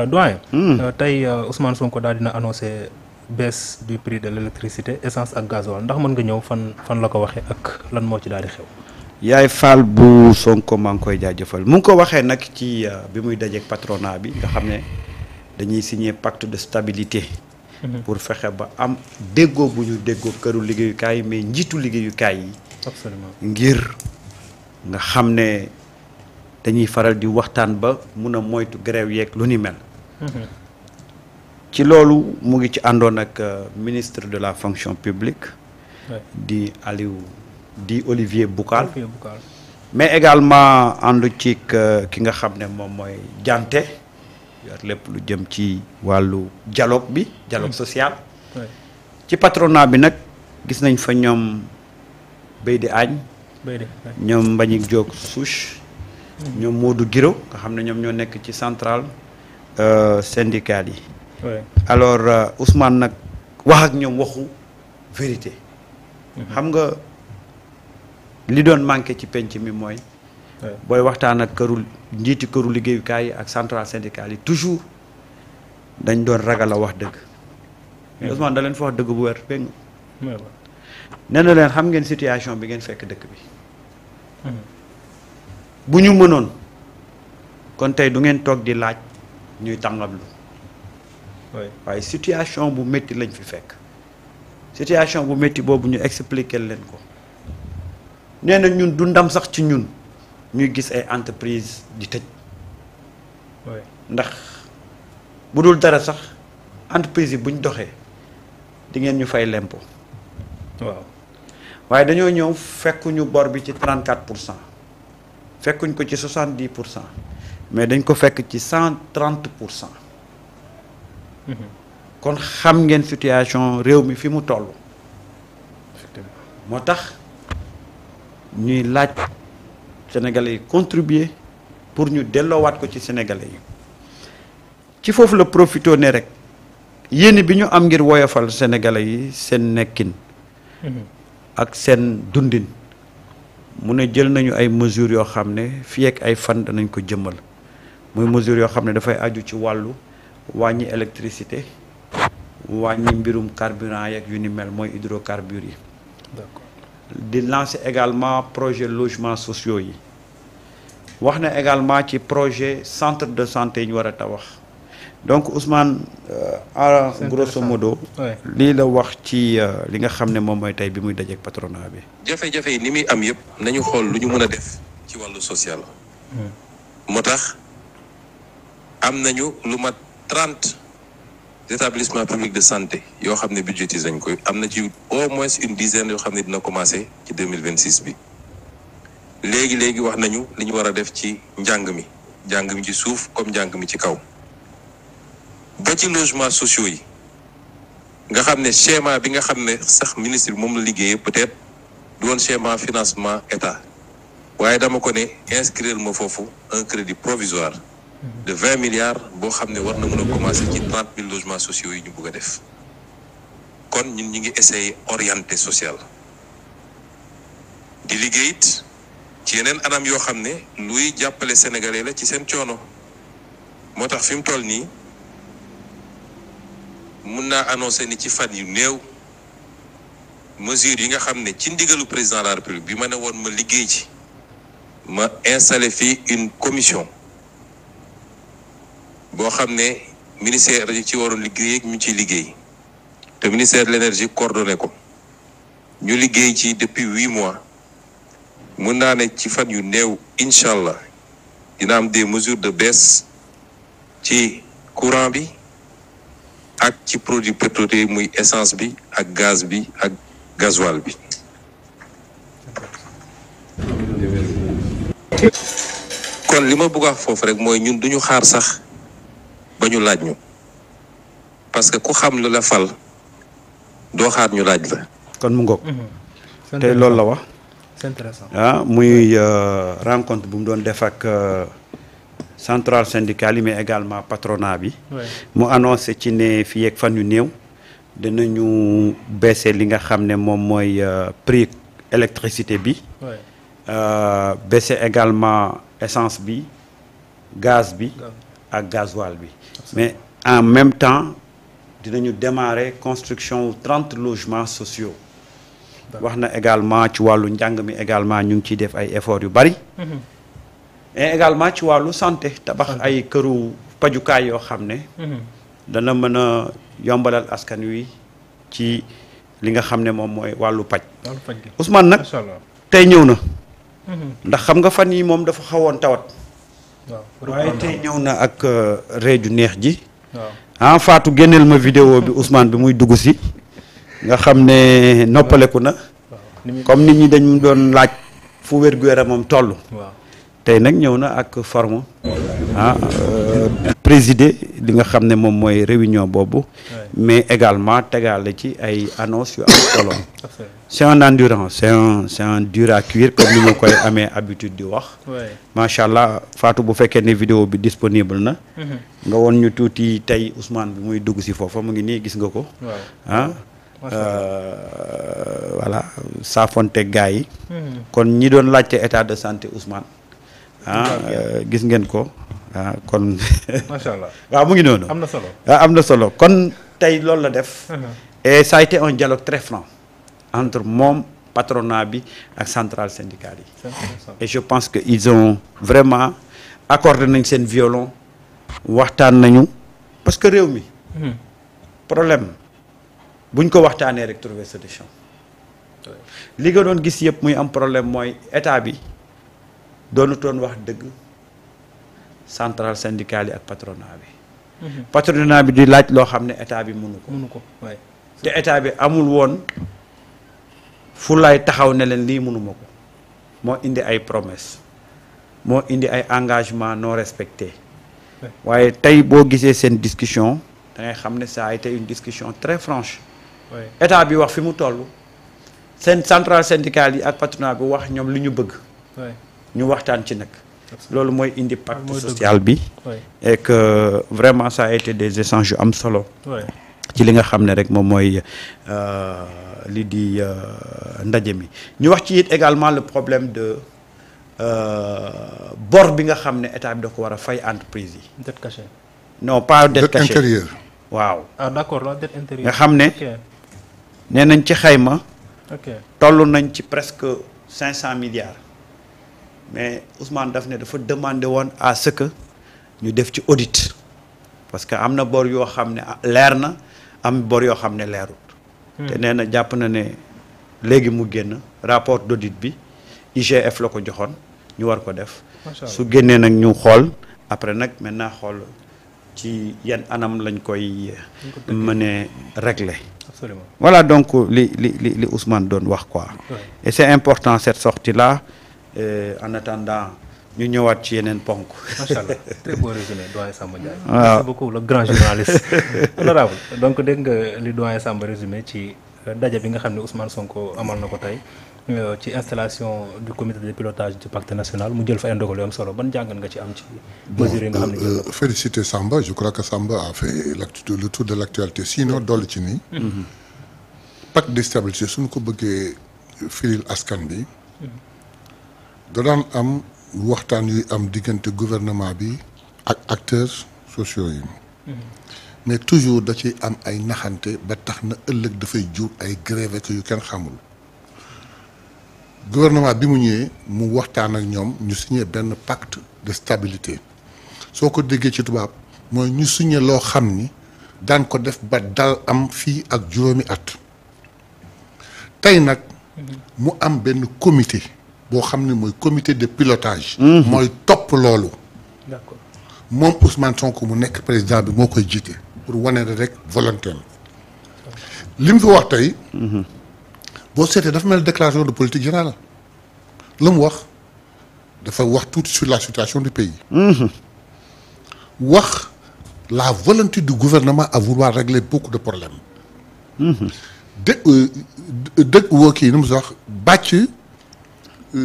doyen. tey Ousmane Sonko daal dina annoncé baisse du prix de l' électricité essence ak gasoil ndax mën nga ñëw fan la ko waxee ak lan moo ci daal di xew. yaay Fall bu Sonko maa ngi koy jaajëfal mu ngi ko waxee nag ci bi muy dajeek patronat bi nga xam ne dañuy signer pacte de stabilité. pour fexe ba am déggoo bu ñu déggoo këru liggéeyukaay mais njiitu liggéeyukaay yi. absolument ngir nga xam ne dañuy faral di waxtaan ba mun a moytu grève yeeg lu ni mel. ci loolu mu ngi ci àndoon ak ministre de la fonction publique. di Olivier Boucal. mais également àndu ci ki nga xam ne moom mooy Dianté yor lépp lu jëm ci wàllu dialogue bi dialogue social. ci patronat bi nag gis nañ fa ñoom Beydi Agne ñoom Mbagnick Diop Souche ñoom Modou Guiro nga xam ne ñoom ñoo nekk ci centrale syndicale yi. alors Ousmane nag wax ak ñoom waxu vérité. xam nga li doon manqué ci penc mi mooy. booy waxtaan ak njiiti këru liggéeyukaay yi ak centrale syndicale yi toujours dañ doon ragal a wax dëgg. Ousmane da leen fa wax dëgg bu wér dégg nga. nee na leen xam ngeen situation bi ngeen fekk dëkk bi. bu ñu mënoon kon tey du ngeen toog di laaj ñuy tàngablu. waaye situation bu métti lañ fi fekk. situation bu métti boobu ñu expliquer leen ko. nee na ñun du ndam sax ci ñun ñuy gis ay entreprise di tëj. ndax bu dul dara sax entreprise yi buñ doxee di ngeen ñu fay lempo. waaw waaye dañoo ñëw fekkuñu bor bi ci 34%. fekkuñ ko ci 70%. mais dañ ko fekk ci 130%. kon xam ngeen situation réew mi fi mu toll. moo tax ñuy laaj sénégalais yi contribuer pour ñu delloowaat ko ci sénégalais yi. ci foofu la profité ne rek yéen bi ñu am ngir woyofal sénégalais yi seen nekkin. ak seen dundin. mu ne jël nañu ay mesures yoo xam ne fii ak ay fan danañ ko jëmmal muy mesures yoo xam ne dafay aju ci wàllu wàññi électricité wàññi mbirum carburant yeeg yu ni mel mooy hydrocarbures yi. d'accord di lancer également projet logement sociaux yi. wax na également ci projet centre de santé yi ñu war a tabax donc Ousmane en grosso modo lii la wax ci li nga xam ne moom mooy tey bi muy dajeek patronat bi. jafe-jafe yi ni muy am yëpp nañu xool lu ñu mën a def ci wàllu social. moo tax am nañu lu mat 30 établissements publics de santé yoo xam ne budgétisé nañ koy am na ci au moins une dizaine yoo xam ne dina commencé ci 2026 bi. léegi wax nañu li ñu war a def ci njàng mi ci suuf comme njàng mi ci kaw. ba ci logements sociaux yi nga xam ne schéma bi nga xam ne sax ministre bi moom la liggéeyee peut-être du woon schéma financement état waaye dama ko ne inscrire ma foofu un crédit provisoire de 20 milliards boo xam ne war na mën a commencer ci 30 000 logements sociaux yi ñu bëgg a def kon ñun ñi ngi essayer orienté social di liggéey it ci yeneen anam yoo xam ne luy jàppale sénégalais la ci seen coono moo tax fi mu toll nii mun naa annoncé ni ci fan yu néew mesures yi nga xam ne ci ndigalu président de la république bi ma ne woon ma liggéey ci ma installé fii une commission boo xam ne ministère yi ci waroon liggéey ak ñu ciy liggéey te ministère de l'énergie coordonné ko ñu liggéey ci depuis 8 mois mun naa ne ci fan yu néew incha allah dina am des mesures de baisse ci courant bi ak ci produit pétrolier muy essence bi ak gaz bi ak gasoil bi. kon li ma bëgg a wax foofu rek mooy ñun duñu xaar sax ba ñu laaj ñu parce que ku xam lu la fal doo xaar ñu laaj la. kon mu ngoog. tey loolu la wax. c'est intéressant muy rencontre bu mu doon def ak centrale syndicale yi mais également patronat bi. mu annoncé ci ne fii ak fan yu néew dinañu baisser li nga xam ne moom mooy prix électricité bi. baisser également essence bi gaz bi ak gasoil bi mais en même temps dinañu démarrer construction 30 logements sociaux. wax na également ci wàllu njàng mi également ñu ngi ciy def ay efforts yu bari. et également ci wàllu santé tabax ay këru pajukaay yoo xam ne. dana mën a yombalal askan wi ci li nga xam ne moom mooy wàllu paj. Ousmane nag tey ñëw na. ndax xam nga fan yi moom dafa xawoon tawat. waaye tey ñëw na ak réeju neex ji. ah Fatou génneel ma vidéo bi Ousmane bi muy dugg si. nga xam ne noppaleku na. comme nit ñi dañ doon laaj fu wér-gu-yaramam toll. tey nag ñëw na ak forme présider li nga xam ne moom mooy réunion boobu. mais également tegaale ci ay annonces yu am solo. c'est un endurant c'est un dur à cuire comme ni ma koy amee habitude di wax. macha allah Fatou bu fekkee ne vidéo bi disponible na. nga woon ñu tuuti tey Ousmane bi muy dugg si foofa mu ngi nii gis nga ko. voilà saafonte gars yi. kon ñi doon laajte état de santé Ousmane. gis ngeen ko. kon. macha allah waaw mu ngi noonu. am na solo am na solo kon tey loolu la def. et ça a été un dialogue très franc entre moom patronat bi ak centrale syndicale yi. et je pense que ils ont vraiment accordé nañ seen violon waxtaan nañu parce que réew mi. problème buñ ko waxtaanee rek trouver solution. li nga doon gis yëpp muy am problème mooy état bi doonutoon wax dëgg centrale syndicale yi ak patronat bi. patronat bi di laaj loo xam ne état bi mënu ko. te état bi amul woon fu lay taxaw ne leen lii mënuma ko moo indi ay promesses moo indi ay engagements non respectés waaye tey boo gisee seen discussion da ngay xam ne ça a été une discussion très franche. état bi wax fi mu toll seen centrale syndicale yi ak patronat bi wax ñoom li ñu bëgg. ñu waxtaan ci nag. loolu mooy indi pacte social bi. et que vraiment ça a été des échanges yu am solo. ci li nga xam ne rek moom mooy li di ndaje mi ñu wax ci it également le problème de bor bi nga xam ne état bi da ko war a fay entreprise yi. dette cachée. non pas dette cachée intérieure. waaw. d'accord la dette intérieure. nga xam ne nee nañ ci xayma. toll nañ ci presque 500 milliards. mais Ousmane daf ne dafa demandé woon à ce que ñu def ci audit parce que am na bor yoo xam ne leer na am bor yoo xam ne leerut. te nee na jàpp na ne léegi mu génn rapport d'audit bi IGF la ko joxoon ñu war ko def. su génnee nag ñu xool après nag maintenant xool ci yan anam lañ koy mënee régler. Absolument. Voilà donc li Ousmane doon wax quoi. Et c'est important cette sortie là. En attendant ñu ñëwaat ci yeneen ponk. macha allah très beau résumé doyen Samba Ndiaye. Merci beaucoup le grand journaliste. honorable donc dégg nga li doyen Samba résumé ci daje bi nga xam ne Ousmane Sonko amal na ko tey ci installation du comité de pilotage du pacte national mu jël fa ay ndogal yu am solo ban jàngat nga ci am ci mesures yi nga xam ne jël na ko. Féliciter Samba, je crois que Samba a fait le tour de l'actualité sinon dolli ci nii. pacte de stabilité suñu ko bëggee firil askan bi. da daan am waxtaan yuy am diggante gouvernement bi ak acteurs sociaux yi. mais toujours da ciy am ay naxante ba tax na ëllëg dafay jur ay grève yu kenn xamul. gouvernement bi mu ñëwee mu waxtaan ak ñoom ñu signé benn pacte de stabilité soo ko déggee ci tubaab mooy ñu signé loo xam ni daan ko def ba dal am fii ak juróomi at. tey nag mu am benn comité. boo xam ne mooy comité de pilotage. mooy topp loolu. d'accord moom Ousmane Sonko mu nekk président bi moo koy jiite pour wane rek volonté li mu fi wax tey. boo seetee dafa mel déclaration de politique générale la mu wax dafa wax tout sur la situation du pays. wax la volonté du gouvernement à vouloir régler beaucoup de problèmes. dëgg woo kii nu mu wax bàcc.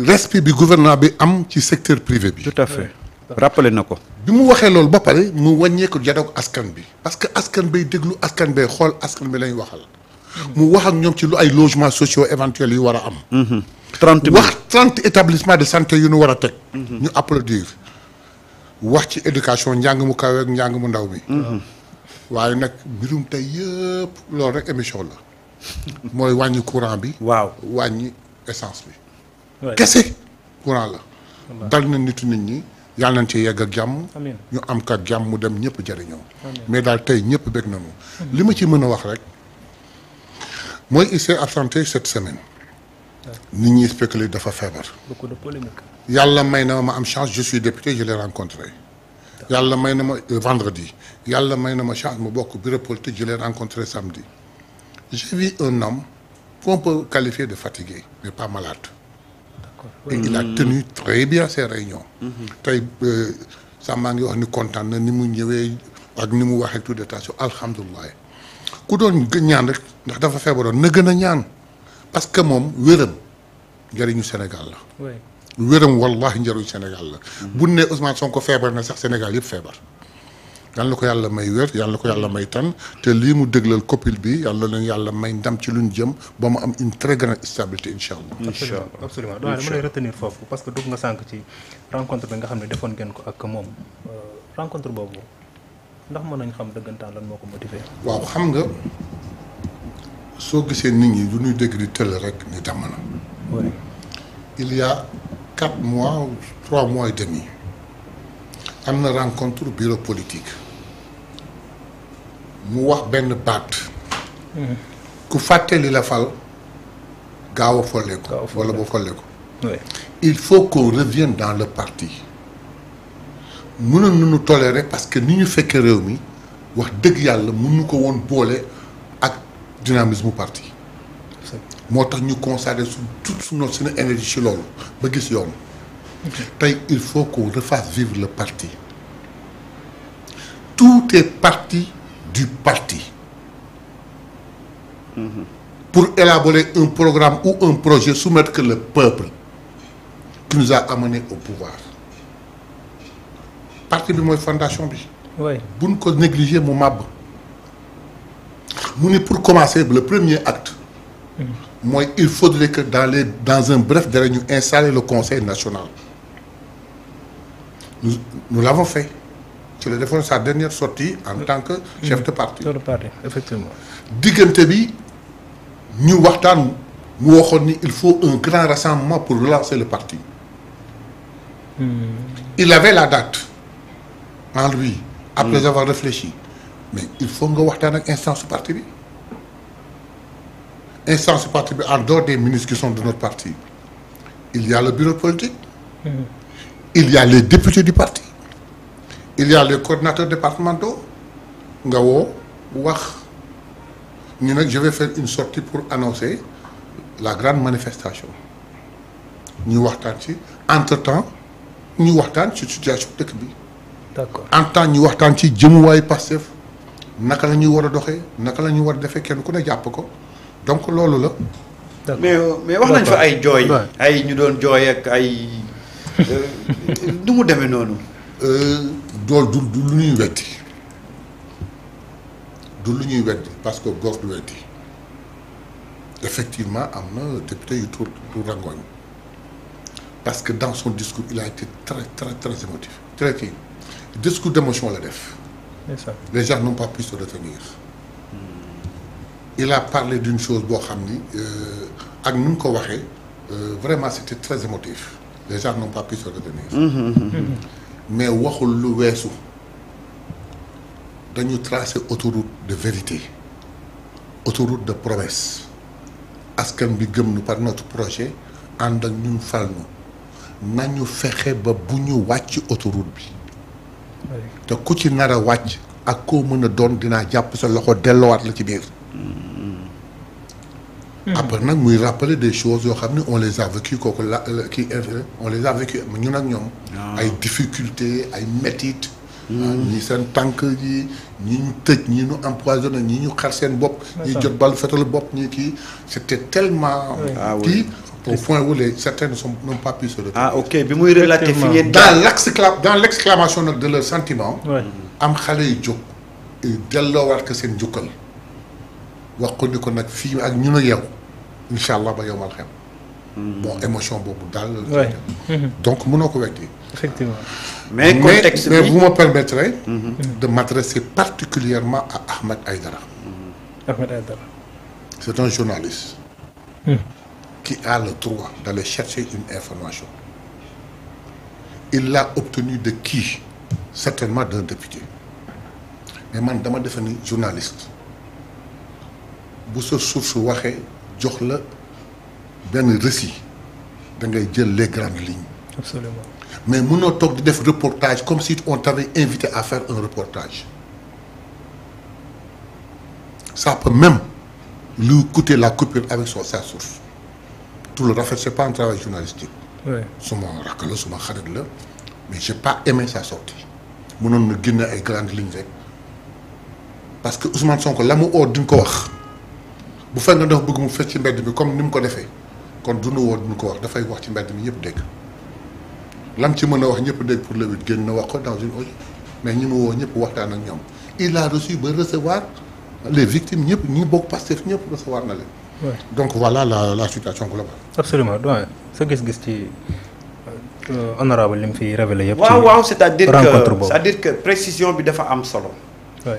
respect bi gouvernement bi am ci secteur privé bi. tout à fait rappelé na ko. bi mu waxee loolu ba pare mu wàññeeku dialogue askan bi parce que askan bay déglu askan bay xool askan bi lañ waxal. mu wax ak ñoom ci lu ay logements sociaux éventuels yu war a am. 30 wax 30 établissements de santé yu ñu war a teg. ñu applaudir wax ci éducation njàng mu kawe ak njàng mu ndaw mi. waaye nag mbirum tey yëpp loolu rek émission la mooy wàññi courant bi. waaw wàññi essence bi. kese courant la. dal na nitu nit ñi yàlla nañ ci yegg ak jàmm. ñu am kat jàmm mu dem ñëpp jëriñoo. mais daal tey ñëpp bég nañu. li ma ci mën a wax rek mooy il s'est absenté cette semaine. nit ñi spéculé dafa feebar. beaucoup de polémique. yàlla may na ma am chance je suis député je l'ai rencontré. yàlla may na ma vendredi yàlla may na ma chance mu bokk bureau politique je l'ai rencontré samedi. j'ai vu un homme qu'on peut qualifier de fatigué mais pas malade. Et il a tenu très bien ses réunions. tey sax maa ngi wax ni kontaan na ni mu ñëwee ak ni mu waxee tout détation alhamdulilah ku doon ñaan rek ndax dafa feebaroon na gën a ñaan parce que moom wéram njëriñu Sénégal la. wéram wallahi njëriñu Sénégal la. bu ne Ousmane Sonko feebar na sax Sénégal yëpp feebar. yàlla na ko yàlla may wér yàlla na ko yàlla may tan te lii mu déglal copil bi yàlla na yàlla may ndam ci luñ jëm ba mu am une très grande stabilité incha allah. absolument dama lay retenir foofu parce que dugg nga sànq ci rencontre bi nga xam ne defoon ngeen ko ak moom rencontre boobu ndax mën nañ xam dëggantaan lan moo ko motivé. waaw xam nga soo gisee nit ñi du ñuy dégg di tëll rek ni damm na. il y a 4 mois ou 3 mois et demi. am na rencontre bureau politique mu wax benn baat ku fàtte li la fal gaaw a folle ko wala boo folle ko il faut qu'on revienne dans le parti mënoon nañu tolérer parce que ni ñu fekkee réew mi wax dëgg yàlla mënu ko woon boole ak dynamisme parti moo tax ñu consacrer suñu énergie ci loolu ba gis yoon tey il faut qu'on refasse vivre le parti tout est parti du parti pour élaborer un programme ou un projet soumettre que le peuple qui nous a amenés au pouvoir parti bi mooy fondation bi buñ ko négliger mu màbb mu ni pour commencer le premier acte mooy il faudrait que dans un bref délai ñu installer le conseil national. Nous l'avons fait. Tu l'as défendu sa dernière sortie en tant que chef de parti. Chef de parti, effectivement. diggante bi ñu waxtaan mu waxoon ni il faut un grand rassemblement pour relancer le parti. Il avait la date en lui. Après avoir réfléchi. Mais il faut nga waxtaan ak instance parti bi. Instance parti bi en dehors des ministres qui sont de notre parti. Il y a le bureau politique. Il y a les députés du parti. Il y a les coordinateurs départementaux. nga woo wax ñu nag je vais faire une sortie pour annoncer la grande manifestation ñu waxtaan ci entre-temps ñu waxtaan ci situation dëkk bi. D'accord. en temps ñu waxtaan ci jëmuwaayu Pastef naka la ñuy war a doxee naka la ñuy war a defee kenn ku ne jàpp ko donc loolu la. mais wax nañ fa ay jooy. ay ñu doon jooy ak ay. nu mu demee noonu. dool du lu ñuy weddi du lu ñuy weddi parce que góor du weddi effectivement am na député yu tuur rangoñ parce que dans son discours il a été très très très émotif très kii discours d'émotion la def. Les gens n'ont pas pu se retenir. Il a parlé d'une chose boo xam ni ak nu mu ko waxee vraiment c'était très émotif. Les gens n'ont pas pu se retenir. Mais waxul lu weesu dañu tracer autoroute de vérité autoroute de promesse askan bi gëm nu par notre projet ànd ak ñun fal nu nañu fexe ba bu ñu wàcc autoroute bi te ku ci nar a wàcc ak koo mën a doon dinaa jàpp sa loxo delloowaat la ci biir. Après nag muy rappeler des choses yoo xam ne on les a vécu kooku la kii on les a vécu ñun ak ñoom. ay difficultés ay métit. ñi seen tànk yi ñi ñu tëj ñi ñu empoisonné ñi ñu xar seen bopp. ñi jot bal fetal bopp ñi kii c'était tellement. kii au point où certains n'ont pas pu se retenir. Ah ok bi muy relater fi ngeen. dans l'exclamation nag de leur sentiment. am xale yu jóg delloowaat ko seen njukkal. wax ko ni ko nag fii ak ñun a yow incha allah ba yow mal xem bon émotion boobu daal. Ouais. donc mënoo ko weddi. Effectivement. mais contexte mais bi vous me permettrez. de m'adresser particulièrement à Ahmed Aïdara. Ahmed Aïdara. C'est un journaliste. qui a le droit d'aller chercher une information. Il l'a obtenu de qui? Certainement d'un député. Mais man dama defe ni journaliste bu sa source waxee jox la benn récit da ngay jël les grandes lignes. Absolument. Mais mënoo toog di def reportage comme si on t'avait invité à faire un reportage. Ça peut même lui coûter la coupure avec sa source. Tout le reste c'est pas un travail journalistique. Ouais. suma rakk la suma xarit la mais j'ai pas aimé sa sortie mënoon na génne ay grandes lignes rek parce que Ousmane Sonko la mu oo duñ ko wax bu fekk nga dafa bëgg mu fecc ci mbedd bi comme ni mu ko defee kon duñu woo duñ ko wax dafay wax ci mbedd mi ñëpp dégg lam ci mën a wax ñëpp dégg pour le 8 génn na wax ko dans une audio mais ñi mu woo ñëpp waxtaan ak ñoom il a reçu ba recevoir les victimes ñëpp ñi bokk Pastef ñëpp recevoir na leen. Ouais. Donc voilà la situation globale. Absolument doyen sa gis-gis ci honorable li mu fi révélé yëpp. waaw c'est-à-dire rencontre boobu. c'est-à-dire que précision bi dafa am solo. Ouais.